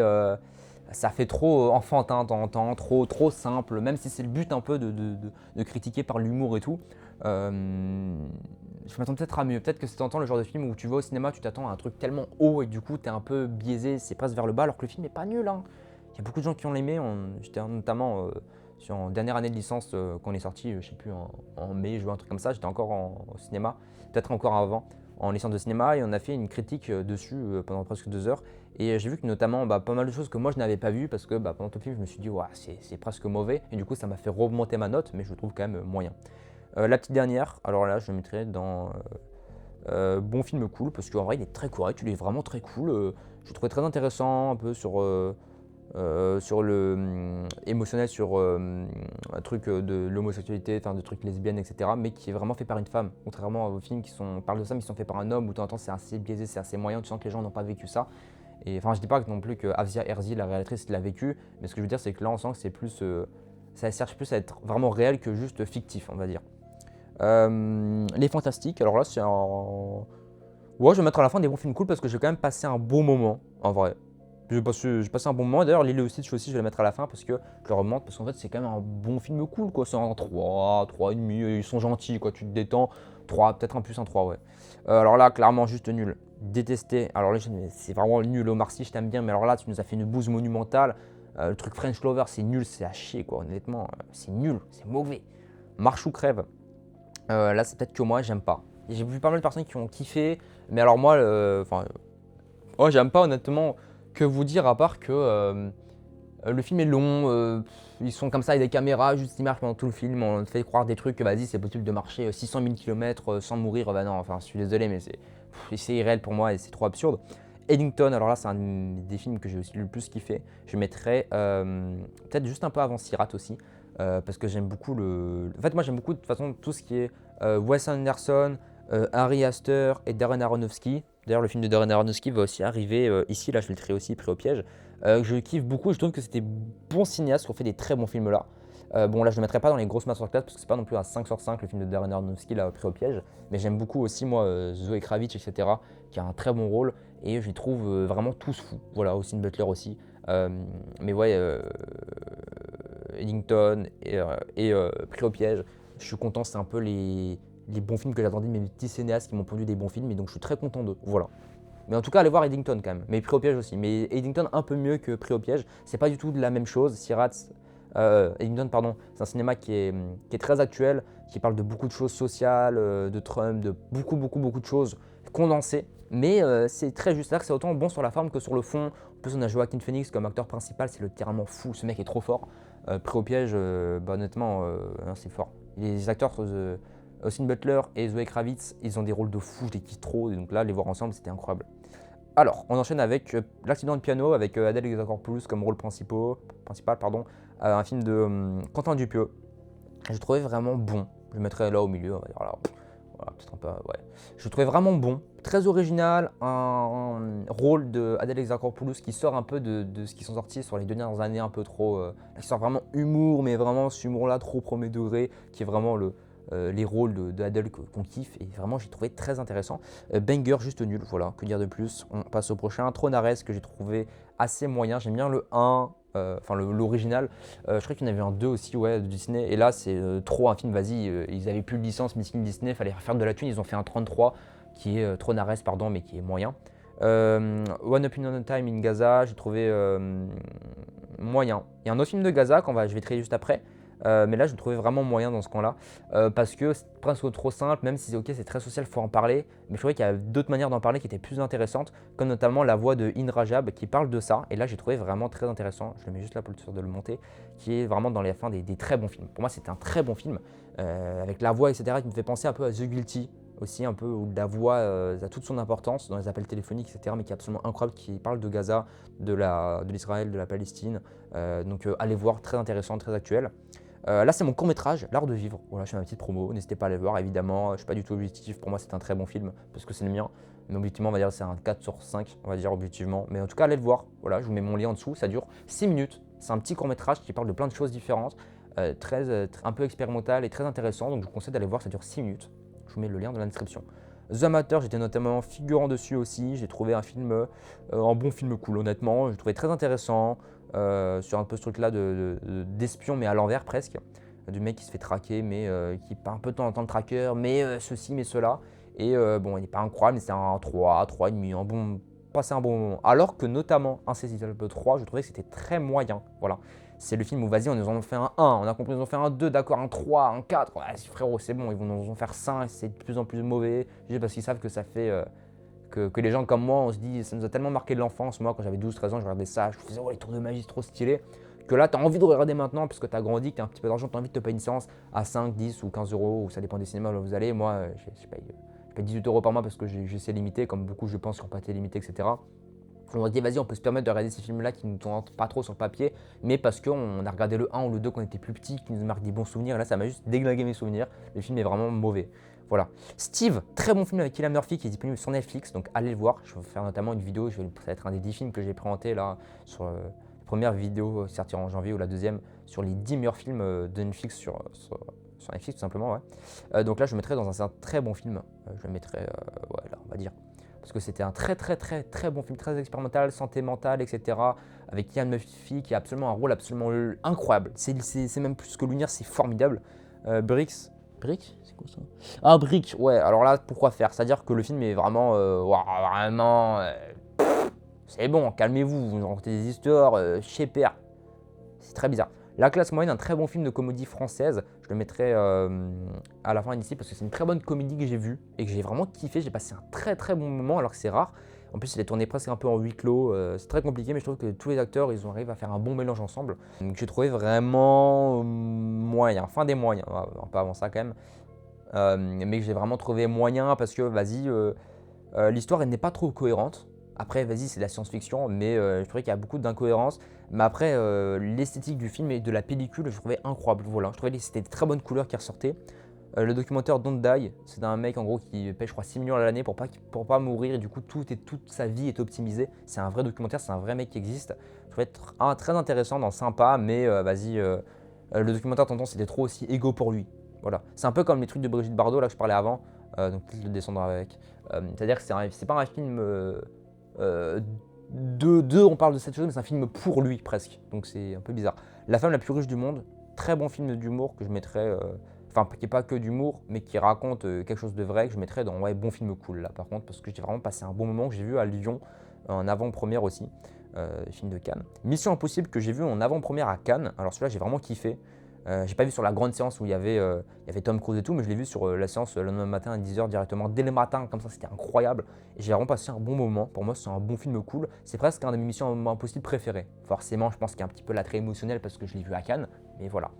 ça fait trop enfantin de temps en temps, trop simple, même si c'est le but un peu de critiquer par l'humour et tout. Je m'attends peut-être à mieux. Peut-être que c'est tentant le genre de film où tu vas au cinéma, tu t'attends à un truc tellement haut et du coup tu es un peu biaisé, c'est presque vers le bas, alors que le film n'est pas nul, hein. Il y a beaucoup de gens qui ont aimé, j'étais notamment sur en dernière année de licence quand on est sorti, je sais plus, en mai, juin, un truc comme ça, j'étais encore au cinéma, peut-être encore avant, en licence de cinéma, et on a fait une critique dessus pendant presque 2 heures. Et j'ai vu que notamment pas mal de choses que moi je n'avais pas vues parce que pendant tout le film je me suis dit ouais, c'est presque mauvais, et du coup ça m'a fait remonter ma note, mais je le trouve quand même moyen. La petite dernière, alors là je le mettrais dans bon film cool, parce qu'en vrai il est très correct, il est vraiment très cool, je le trouvais très intéressant, un peu sur le émotionnel, sur un truc de l'homosexualité, enfin de trucs lesbiennes, etc. Mais qui est vraiment fait par une femme, contrairement aux films qui parlent de ça, mais qui sont faits par un homme, où de temps en temps c'est assez biaisé, c'est assez moyen, tu sens que les gens n'ont pas vécu ça. Et enfin, je dis pas non plus que Afzia Herzi, la réalisatrice, l'a vécu, mais ce que je veux dire, c'est que là, on sent que c'est plus, ça cherche plus à être vraiment réel que juste fictif, on va dire. Les Fantastiques, alors là, c'est un. Ouais, je vais mettre à la fin des bons films cool parce que j'ai quand même passé un bon moment, en vrai. J'ai passé un bon moment. D'ailleurs, Lilo et Stitch aussi, je vais le mettre à la fin parce que je le remonte parce qu'en fait, c'est quand même un bon film cool, quoi. C'est un 3, 3,5, ils sont gentils, quoi. Tu te détends. 3, peut-être un plus, un 3, ouais. Alors là, clairement, juste nul. Détesté. Alors là, c'est vraiment nul. Omar Sy, je t'aime bien, mais alors là, tu nous as fait une bouse monumentale. Le truc French Lover, c'est nul, c'est à chier, quoi. Honnêtement, c'est nul, c'est mauvais. Marche ou crève. Là, c'est peut-être que moi, j'aime pas. J'ai vu pas mal de personnes qui ont kiffé, mais alors moi, moi, j'aime pas honnêtement que vous dire à part que le film est long, ils sont comme ça avec des caméras, juste ils marchent pendant tout le film, on te fait croire des trucs que vas-y c'est possible de marcher 600 000 km sans mourir, bah non, enfin je suis désolé mais c'est irréel pour moi et c'est trop absurde. Eddington, alors là c'est un des films que j'ai aussi le plus kiffé, je mettrais peut-être juste un peu avant Sirat aussi, parce que j'aime beaucoup En fait moi j'aime beaucoup de toute façon tout ce qui est Wes Anderson, Ari Aster et Darren Aronofsky. D'ailleurs, le film de Darren Aronofsky va aussi arriver ici, là je le mettrai aussi pris au piège. Je kiffe beaucoup, je trouve que c'était bons cinéastes qui ont fait des très bons films là. Bon, là je ne le mettrai pas dans les grosses masterclass parce que c'est pas non plus un 5 sur 5 le film de Darren Aronofsky là pris au piège. Mais j'aime beaucoup aussi, moi, Zoé Kravitz, etc., qui a un très bon rôle et je les trouve vraiment tous fous. Voilà, Austin Butler aussi. Mais ouais, Eddington et pris au piège, je suis content, c'est un peu les bons films que j'attendais, mes petits cinéastes qui m'ont pondu des bons films, et donc je suis très content d'eux. Voilà. Mais en tout cas, allez voir Eddington quand même, mais Pris au piège aussi. Mais Eddington un peu mieux que Pris au piège, c'est pas du tout de la même chose. Eddington, pardon, c'est un cinéma qui est très actuel, qui parle de beaucoup de choses sociales, de Trump, de beaucoup de choses condensées. Mais c'est très juste, c'est-à-dire que c'est autant bon sur la forme que sur le fond. En plus, on a Joaquin Phoenix comme acteur principal, c'est littéralement fou, ce mec est trop fort. Pris au piège, honnêtement, c'est fort. Les acteurs, Austin Butler et Zoe Kravitz, ils ont des rôles de fou, je les kiffe trop, et donc là, les voir ensemble, c'était incroyable. Alors, on enchaîne avec L'accident de piano, avec Adèle Exarchopoulos comme rôle principal, un film de Quentin Dupieux. Je le trouvais vraiment bon. Je le mettrais là au milieu, on va dire là. Voilà, peut-être un peu, ouais. Je le trouvais vraiment bon, très original, un rôle de Adèle Exarchopoulos qui sort un peu de ce qui sont sortis sur les dernières années un peu trop, qui sort vraiment humour, mais vraiment ce humour-là trop premier degré, qui est vraiment les rôles d'Adèle qu'on kiffe, et vraiment j'ai trouvé très intéressant. Banger, juste nul, voilà, que dire de plus. On passe au prochain, Tronares, que j'ai trouvé assez moyen, j'aime bien le 1, enfin l'original, je crois qu'il y en avait un 2 aussi, ouais, de Disney, et là c'est trop un film, vas-y, ils avaient plus de licence, Disney, fallait faire de la thune, ils ont fait un 33 qui est Tronares, pardon, mais qui est moyen. One Upon a Time in Gaza, j'ai trouvé moyen. Il y a un autre film de Gaza je vais traiter juste après, mais là je le trouvais vraiment moyen dans ce camp-là, parce que c'est presque trop simple, même si ok c'est très social, il faut en parler, mais je trouvais qu'il y a d'autres manières d'en parler qui étaient plus intéressantes, comme notamment la voix de In Rajab qui parle de ça, et là j'ai trouvé vraiment très intéressant, je le mets juste là pour être sûr de le monter, qui est vraiment dans les fins des très bons films. Pour moi c'était un très bon film, avec la voix etc. qui me fait penser un peu à The Guilty, aussi un peu où la voix a toute son importance dans les appels téléphoniques, etc., mais qui est absolument incroyable, qui parle de Gaza, de l'Israël, de la Palestine. Donc allez voir, très intéressant, très actuel. Là c'est mon court-métrage, L'Art de Vivre. Voilà, je fais ma petite promo, n'hésitez pas à aller voir, évidemment. Je ne suis pas du tout objectif, pour moi c'est un très bon film, parce que c'est le mien. Mais objectivement, on va dire c'est un 4 sur 5, on va dire objectivement. Mais en tout cas, allez le voir. Voilà, je vous mets mon lien en dessous, ça dure 6 minutes. C'est un petit court-métrage qui parle de plein de choses différentes, un peu expérimental et très intéressant. Donc je vous conseille d'aller voir, ça dure 6 minutes. Je vous mets le lien dans la description. The Amateur, j'étais notamment figurant dessus aussi. J'ai trouvé un film, un bon film cool, honnêtement. J'ai trouvé très intéressant sur un peu ce truc-là d'espion, mais à l'envers presque. Du mec qui se fait traquer, mais qui part un peu de temps en temps de tracker, mais ceci, mais cela. Et bon, il n'est pas incroyable, mais c'est un 3, 3,5, passer un bon moment. Alors que notamment Insaisissable 3, je trouvais que c'était très moyen. Voilà. C'est le film où vas-y, on nous en a fait un 1, on a compris, ils nous en fait un 2, d'accord, un 3, un 4. Ouais, frérot, c'est bon, ils vont nous en faire 5, c'est de plus en plus mauvais. Juste parce qu'ils savent que ça fait que les gens comme moi, on se dit, ça nous a tellement marqué de l'enfance. Moi, quand j'avais 12-13 ans, je regardais ça, je faisais, oh, les tours de magie, c'est trop stylé. Que là, tu as envie de regarder maintenant, parce que tu as grandi, que tu as un petit peu d'argent, tu as envie de te payer une séance à 5, 10 ou 15 euros, ou ça dépend des cinémas où vous allez. Moi, je paye 18 euros par mois parce que j'ai limité, comme beaucoup, je pense, qui n'ont pas été limités, etc. On m'a dit, vas-y, on peut se permettre de regarder ces films-là qui ne nous tentent pas trop sur le papier, mais parce qu'on a regardé le 1 ou le 2 quand on était plus petit, qui nous marque des bons souvenirs. Et là, ça m'a juste déglingué mes souvenirs. Le film est vraiment mauvais. Voilà. Steve, très bon film avec Cillian Murphy qui est disponible sur Netflix, donc allez le voir. Je vais faire notamment une vidéo, ça va être un des 10 films que j'ai présenté là sur la première vidéo sortie en janvier ou la deuxième sur les 10 meilleurs films de Netflix sur Netflix tout simplement. Ouais. Donc là, je le mettrai dans un très bon film. Je le mettrai, ouais, là, on va dire. Parce que c'était un très bon film, très expérimental, santé mentale, etc. Avec Cillian Murphy qui a absolument un rôle absolument incroyable. C'est même plus que Lumière, c'est formidable. Bricks, c'est quoi ça? Ah, Brick, ouais, alors là, pourquoi faire? C'est-à-dire que le film est vraiment, vraiment, c'est bon, calmez-vous, vous racontez des histoires, chez père. C'est très bizarre. La classe moyenne, un très bon film de comédie française. Je le mettrai à la fin ici parce que c'est une très bonne comédie que j'ai vue et que j'ai vraiment kiffé. J'ai passé un très bon moment alors que c'est rare. En plus, il est tourné presque un peu en huis clos. C'est très compliqué, mais je trouve que tous les acteurs, ils arrivent à faire un bon mélange ensemble. Donc j'ai trouvé vraiment moyen, fin des moyens, un peu avant ça quand même. Mais que j'ai vraiment trouvé moyen parce que, vas-y, l'histoire, elle n'est pas trop cohérente. Après, vas-y, c'est de la science-fiction, mais je trouvais qu'il y a beaucoup d'incohérences. Mais après, l'esthétique du film et de la pellicule, je trouvais incroyable. Voilà, je trouvais que c'était de très bonnes couleurs qui ressortaient. Le documentaire Don't Die, c'est d'un mec en gros qui paye, je crois, 6 millions à l'année pour pas mourir. Et du coup, toute sa vie est optimisée. C'est un vrai documentaire, c'est un vrai mec qui existe. Je trouvais très intéressant, sympa, mais vas-y, le documentaire, tonton, c'était trop aussi égo pour lui. Voilà. C'est un peu comme les trucs de Brigitte Bardot, là, que je parlais avant. Donc, peut-être le descendre avec. C'est-à-dire que c'est pas un film. On parle de cette chose, mais c'est un film pour lui presque. Donc c'est un peu bizarre. La femme la plus riche du monde, très bon film d'humour que je mettrais. Enfin, qui n'est pas que d'humour, mais qui raconte quelque chose de vrai que je mettrais dans bon film cool là par contre, parce que j'ai vraiment passé un bon moment que j'ai vu à Lyon en avant-première aussi. Film de Cannes. Mission Impossible que j'ai vu en avant-première à Cannes. Alors celui-là j'ai vraiment kiffé. J'ai pas vu sur la grande séance où il y avait Tom Cruise et tout, mais je l'ai vu sur la séance le lendemain matin à 10h directement, dès le matin, comme ça, c'était incroyable. Et j'ai vraiment passé un bon moment. Pour moi, c'est un bon film cool. C'est presque un de mes missions impossibles préférées. Forcément, je pense qu'il y a un petit peu l'attrait émotionnel parce que je l'ai vu à Cannes, mais voilà.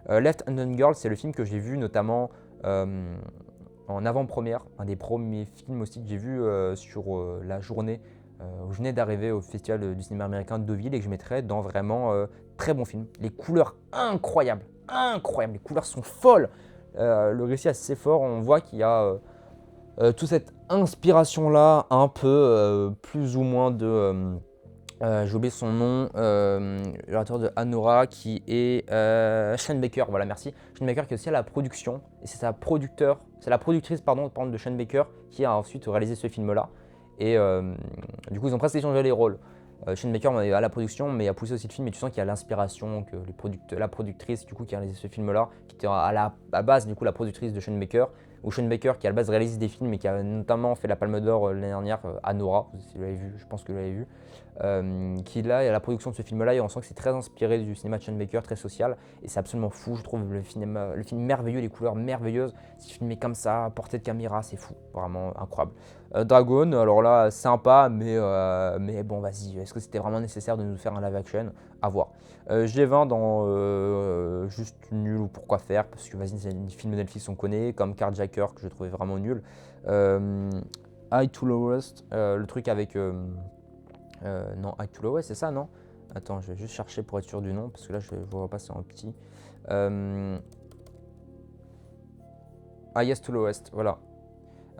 Left Handed Girl, c'est le film que j'ai vu notamment en avant-première, un des premiers films aussi que j'ai vu sur la journée où je venais d'arriver au Festival du cinéma américain de Deauville et que je mettrais dans vraiment très bon film. Les couleurs incroyables, les couleurs sont folles. Le récit est assez fort, on voit qu'il y a toute cette inspiration-là, un peu plus ou moins de... j'ai oublié son nom, l'auteur de Anora qui est Shane Baker, voilà merci. Shane Baker qui est aussi à la production, et c'est la productrice pardon, de Shane Baker qui a ensuite réalisé ce film-là. Et du coup ils ont presque échangé les rôles. Shane Baker est à la production mais a poussé aussi le film et tu sens qu'il y a l'inspiration que la productrice du coup qui a réalisé ce film-là, qui était à la base du coup la productrice de Shane Baker, où Sean Baker, qui à la base réalise des films et qui a notamment fait la Palme d'Or l'année dernière à Nora, si vous l'avez vu, je pense que vous l'avez vu, qui là, à la production de ce film-là, et on sent que c'est très inspiré du cinéma de Sean Baker, très social, et c'est absolument fou, je trouve le film merveilleux, les couleurs merveilleuses, c'est filmé comme ça, portée de caméra, c'est fou, vraiment incroyable. Dragon, alors là, sympa, mais bon, vas-y, est-ce que c'était vraiment nécessaire de nous faire un live action? À voir. G20 dans juste nul ou pourquoi faire, parce que vas-y, c'est un film de Netflix on connaît, comme Carjacker que je trouvais vraiment nul. High to Lowest, le truc avec. Non, High to Lowest, c'est ça, non? Attends, je vais juste chercher pour être sûr du nom, parce que là je vois pas, c'est en petit. Yes to Lowest, voilà.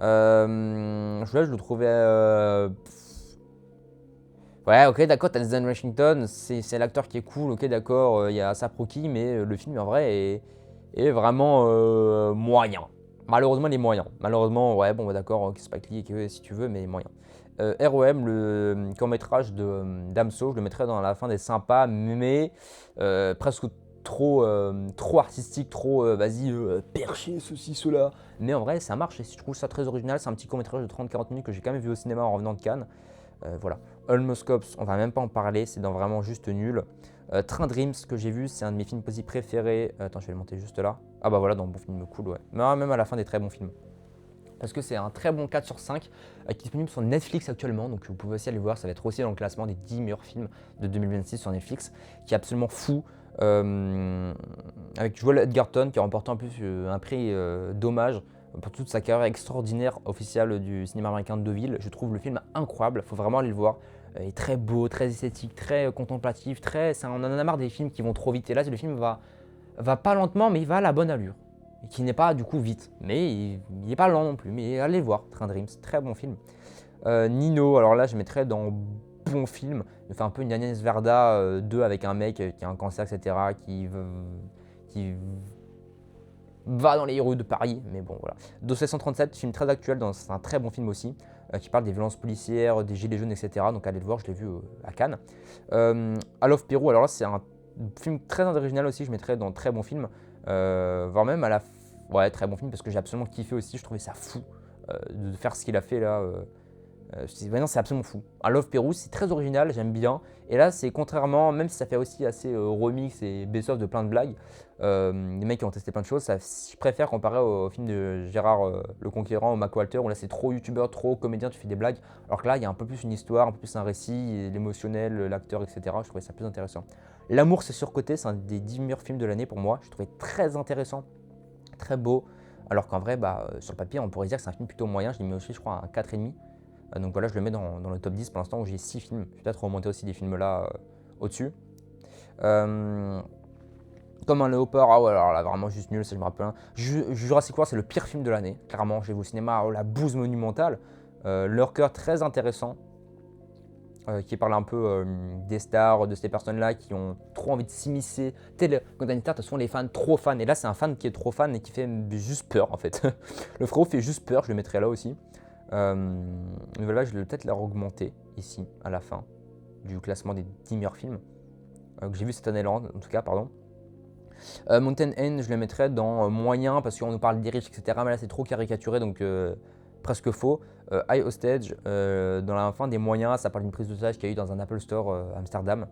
Là, je le trouvais. Ouais, ok, d'accord, t'as Denzel Washington, c'est l'acteur qui est cool, ok, d'accord, il y a Asap Rocky, mais le film en vrai est vraiment moyen. Malheureusement, il est moyen. Malheureusement, ouais, bon, bah, d'accord, ok, Spike Lee, si tu veux, mais moyen. ROM, le court-métrage de Damso, je le mettrais dans la fin des sympas, mais presque trop artistique, trop vas-y, perché, ceci, cela. Mais en vrai, ça marche et je trouve ça très original. C'est un petit court-métrage de 30-40 minutes que j'ai quand même vu au cinéma en revenant de Cannes. Voilà. Almost Cops, on va même pas en parler, c'est vraiment juste nul. Train Dreams, que j'ai vu, c'est un de mes films aussi préférés. Attends, je vais le monter juste là. Ah bah voilà, dans bon film cool, ouais. Mais même à la fin, des très bons films. Parce que c'est un très bon 4 sur 5 qui est disponible sur Netflix actuellement. Donc vous pouvez aussi aller voir, ça va être aussi dans le classement des 10 meilleurs films de 2026 sur Netflix, qui est absolument fou. Avec Joel Edgerton qui a remporté en plus un prix d'hommage pour toute sa carrière extraordinaire officielle du cinéma américain de Deauville. Je trouve le film incroyable, il faut vraiment aller le voir. Il est très beau, très esthétique, très contemplatif, on en a marre des films qui vont trop vite. Et là, le film va pas lentement, mais il va à la bonne allure. Et qui n'est pas du coup vite, mais il n'est pas lent non plus. Mais allez le voir, Train Dreams, très bon film. Nino, alors là, je mettrais dans bon film. Il fait un peu une Agnès Varda 2 avec un mec qui a un cancer, etc., qui va dans les rues de Paris, mais bon voilà. Dossier 137, film très actuel, c'est un très bon film aussi, qui parle des violences policières, des gilets jaunes, etc. Donc allez le voir, je l'ai vu à Cannes. I Love Peru, alors là c'est un film très original aussi, je mettrais dans très bon film, voire même à la... Ouais, très bon film parce que j'ai absolument kiffé aussi, je trouvais ça fou de faire ce qu'il a fait là. Non, c'est absolument fou. I Love Peru, c'est très original, j'aime bien. Et là, c'est contrairement, même si ça fait aussi assez remix et best-of de plein de blagues, les mecs qui ont testé plein de choses, je préfère comparer au film de Gérard Le Conquérant, au Mac Walter, où là c'est trop youtubeur, trop comédien, tu fais des blagues. Alors que là, il y a un peu plus une histoire, un peu plus un récit, l'émotionnel, l'acteur, etc. Je trouvais ça plus intéressant. L'amour, c'est surcoté, c'est un des 10 meilleurs films de l'année pour moi. Je trouvais très intéressant, très beau. Alors qu'en vrai, sur le papier, on pourrait dire que c'est un film plutôt moyen. Je l'ai mis aussi, je crois, un 4,5. Donc voilà, je le mets dans le top 10 pour l'instant où j'ai 6 films. Je vais peut-être remonter aussi des films là au-dessus. Comme un léopard, ah ouais, alors là, vraiment juste nul, ça je me rappelle. Jurassic World, c'est le pire film de l'année. Clairement, j'ai vu au cinéma, la bouse monumentale. Leur cœur très intéressant, qui parle un peu des stars, de ces personnes-là qui ont trop envie de s'immiscer. Quand t'as une star, ce sont les fans trop fans. Et là, c'est un fan qui est trop fan et qui fait juste peur en fait. Le frérot fait juste peur, je le mettrai là aussi. Voilà, je vais peut-être la augmenter ici, à la fin du classement des 10 meilleurs films que j'ai vu cette année-là, en tout cas, pardon. Mountain End, je le mettrais dans moyen parce qu'on nous parle des riches, etc. Mais là, c'est trop caricaturé, donc presque faux. High Hostage, dans la fin des moyens, ça parle d'une prise d'otage qu'il y a eu dans un Apple Store à Amsterdam.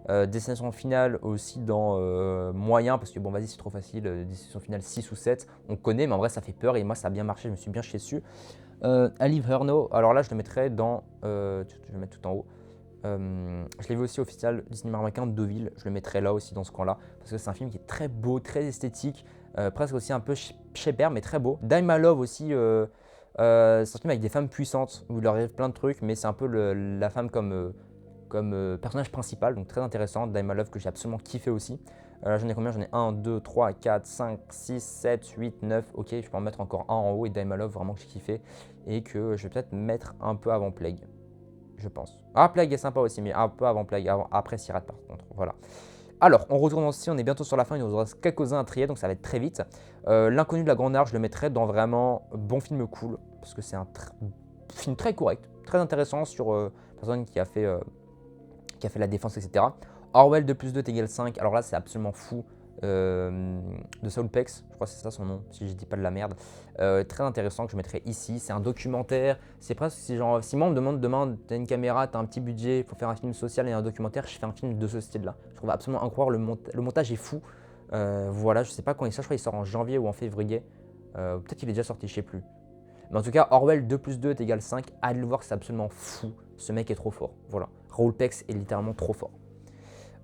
Destination finale aussi dans moyen, parce que bon, vas-y, c'est trop facile. Destination finale 6 ou 7, on connaît, mais en vrai, ça fait peur et moi, ça a bien marché, je me suis bien chié dessus. Ali Herno, alors là, je le mettrais dans. Je vais le mettre tout en haut. Je l'ai vu aussi officiel du cinéma américain de Deauville, je le mettrai là aussi dans ce coin-là, parce que c'est un film qui est très beau, très esthétique, presque aussi un peu shaper, mais très beau. Die My Love aussi, c'est un film avec des femmes puissantes, où il leur arrive plein de trucs, mais c'est un peu la femme comme personnage principal, donc très intéressant. Die My Love que j'ai absolument kiffé aussi. J'en ai combien? J'en ai 1, 2, 3, 4, 5, 6, 7, 8, 9, ok, je peux en mettre encore un en haut, et Die My Love vraiment que j'ai kiffé, et que je vais peut-être mettre un peu avant Plague. Je pense. Ah, Plague est sympa aussi, mais un peu avant Plague, après Sirat par contre. Voilà. Alors, on retourne aussi, on est bientôt sur la fin, il nous reste quelques-uns à trier, donc ça va être très vite. L'inconnu de la Grande Arche, je le mettrais dans vraiment bon film cool, parce que c'est un film très correct, très intéressant sur une personne qui a fait la défense, etc. Orwell 2+2 égale 5, alors là c'est absolument fou. de Saul Pex, je crois que c'est ça son nom, si je dis pas de la merde. Très intéressant que je mettrai ici. C'est un documentaire. C'est presque si, genre, si moi on me demande demain, t'as une caméra, t'as un petit budget, il faut faire un film social et un documentaire, je fais un film de ce style-là. Je trouve absolument incroyable. Le montage est fou. Voilà, je sais pas quand il sort, je crois qu'il sort en janvier ou en février. Peut-être qu'il est déjà sorti, je sais plus. Mais en tout cas, Orwell 2 plus 2 est égal 5. Allez le voir, c'est absolument fou. Ce mec est trop fort. Voilà. Raoul Pex est littéralement trop fort.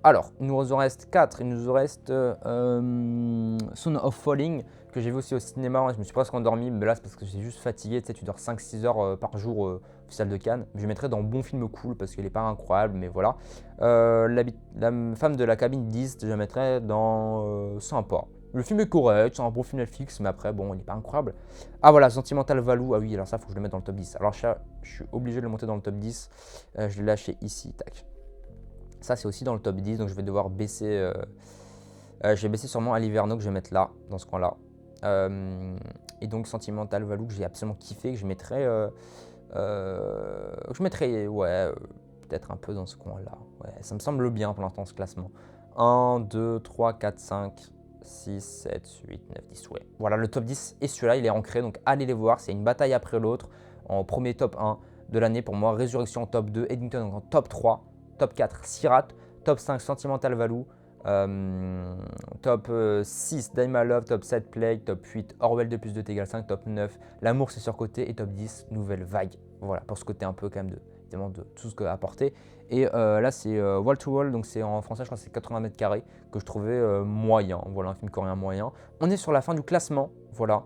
Alors, il nous en reste 4. Il nous en reste Son of Falling, que j'ai vu aussi au cinéma. Je me suis presque endormi, mais là, c'est parce que j'étais juste fatigué. Tu sais, tu dors 5-6 heures par jour Festival de Cannes. Je mettrai dans Bon Film Cool parce qu'il n'est pas incroyable, mais voilà. La femme de la cabine 10, je la mettrai dans Sympa. Le film est correct, c'est un bon film Netflix, mais après, bon, il n'est pas incroyable. Ah voilà, Sentimental Value. Ah oui, alors ça, il faut que je le mette dans le top 10. Alors, ça, je suis obligé de le monter dans le top 10. Je l'ai lâché ici, tac. Ça, c'est aussi dans le top 10, donc je vais devoir baisser. Je vais baisser sûrement Aliverno que je vais mettre là, dans ce coin-là. Et donc Sentimental Value que j'ai absolument kiffé, que je mettrais. Ouais, peut-être un peu dans ce coin-là. Ouais, ça me semble bien pour l'instant ce classement. 1, 2, 3, 4, 5, 6, 7, 8, 9, 10. Ouais. Voilà, le top 10 est celui-là, il est ancré, donc allez les voir. C'est une bataille après l'autre. En premier top 1 de l'année pour moi, Résurrection en top 2, Eddington en top 3. Top 4, Sirat. Top 5, Sentimental Value. Top 6, Die My Love. Top 7, Plague. Top 8, Orwell 2 plus 2 égale 5. Top 9, L'amour c'est surcoté. Et top 10, Nouvelle Vague. Voilà, pour ce côté un peu quand même de tout ce qu'a apporté. Et là, c'est Wall to Wall, donc c'est en français, je crois que c'est 80 mètres carrés, que je trouvais moyen. Voilà, un film coréen moyen. On est sur la fin du classement. Voilà.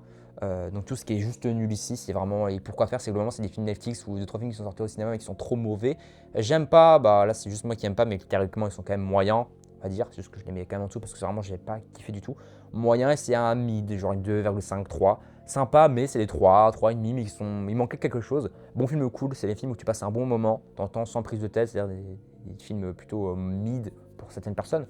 Donc tout ce qui est juste nul ici, c'est vraiment. Et pourquoi faire, c'est globalement c'est des films Netflix ou 2-3 films qui sont sortis au cinéma mais qui sont trop mauvais. J'aime pas, bah là c'est juste moi qui aime pas, mais théoriquement ils sont quand même moyens, on va dire. C'est juste que je les mets quand même en dessous parce que vraiment j'ai pas kiffé du tout. Moyen, c'est un mid, genre une 2,5, 3. Sympa, mais c'est les 3, 3,5, mais il manquait quelque chose. Bon film cool, c'est les films où tu passes un bon moment, t'entends sans prise de tête, c'est-à-dire des films plutôt mid pour certaines personnes.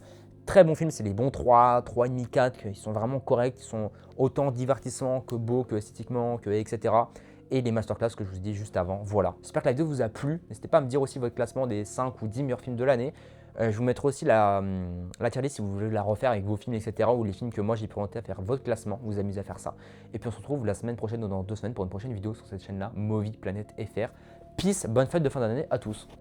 Très bon film, c'est les bons 3, 3,5, 4, ils sont vraiment corrects, ils sont autant divertissants que beaux, que esthétiquement, que etc. Et les masterclass que je vous ai dit juste avant, voilà. J'espère que la vidéo vous a plu, n'hésitez pas à me dire aussi votre classement des 5 ou 10 meilleurs films de l'année. Je vous mettrai aussi la tier list si vous voulez la refaire avec vos films, etc. ou les films que moi j'ai présenté à faire votre classement, vous amusez à faire ça. Et puis on se retrouve la semaine prochaine ou dans 2 semaines pour une prochaine vidéo sur cette chaîne-là, Movie Planet FR. Peace, bonne fête de fin d'année à tous.